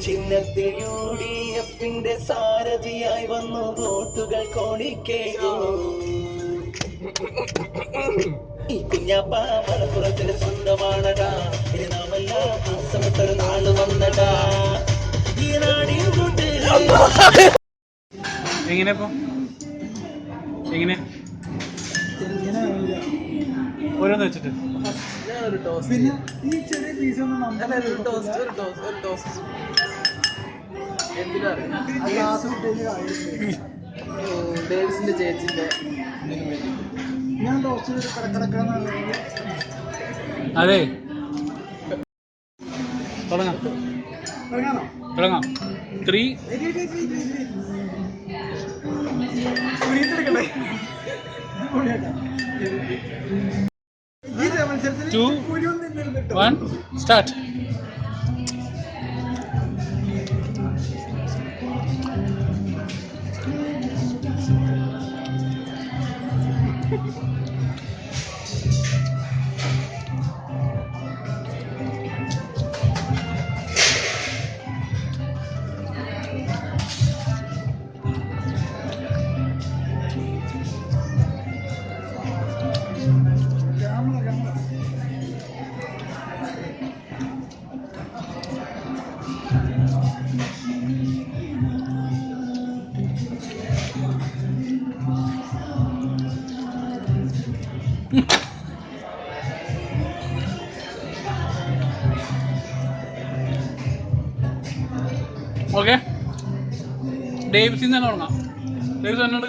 ചിഹ്നത്തിൽ UDFന്റെ സാരഥിയായി വന്നു വോട്ടുകൾ കോണിക്കേകൂ. ഈ കുഞ്ഞാപ്പ മലപ്പുറത്തിന്റെ സ്വന്തമാണടാ. ഇനി നാമെല്ലാം ആസപ്പെട്ടൊരു നാള് വന്നടാ. ഈ നാടിൻ കൂട്ട് എങ്ങനെ ഓരോന്ന് വെച്ചിട്ട് പിന്നെ ഈ ചെറിയ പീസ് ഒന്നും ഡേവിസിന്റെ ചേച്ചിന്റെ ഞാൻ ടോസ്റ്റ് കിടക്കിടക്കാന്ന്. അതെ തുടങ്ങാം 3 2 1 സ്റ്റാർട്ട്. ഓക്കെ, ഡേവിസിൽ നിന്ന് തന്നെ തുടങ്ങാം. ഡേവിസ് എന്നോട്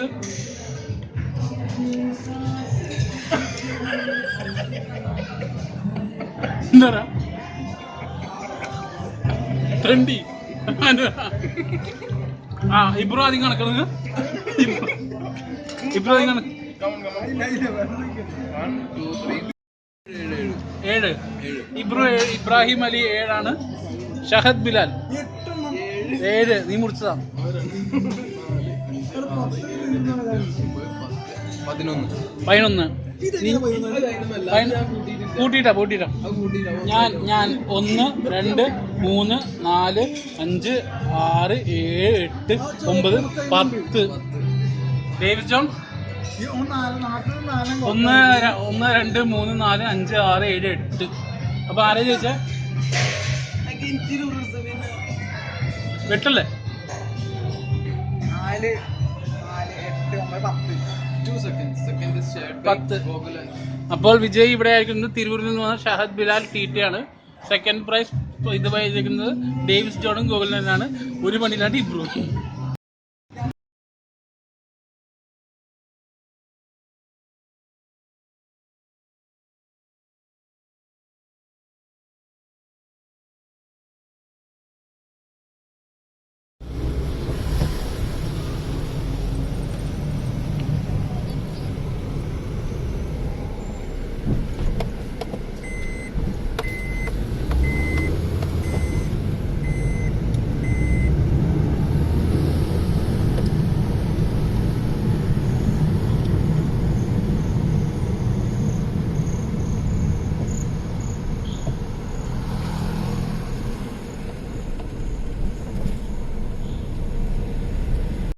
എന്താ പറയാ ട്രെൻഡി. ഇബ്രോ ആദ്യം കണക്കുന്നത്. ഇബ്രോ ആദ്യം കണക്ക് 7. ഇബ്രാഹിം അലി 7 ഷഹദ് ബിലാൽ 7. നീ മുറിച്ചതാ. 11. കൂട്ടിട്ടാ ഞാൻ 1 2 3 4 5 6 7 8 9 10. Davis John 1 2 3 4 5 6 7 8. അപ്പൊ ആരാ ചോദിച്ചാ? വെട്ടല്ലേ? 10. അപ്പോൾ വിജയ് ഇവിടെ ആയിരിക്കുന്നത് തിരുവൂരിൽ നിന്ന് വന്ന ഷഹദ് ബിലാൽ TT-ആണ്. സെക്കൻഡ് പ്രൈസ് ഇത് വഹിച്ചിരിക്കുന്നത് ഡേവിസ് ജോണും ഗോകുലനാണ്. ഒരു മണിയിലാണ് ഇബ്രൂ.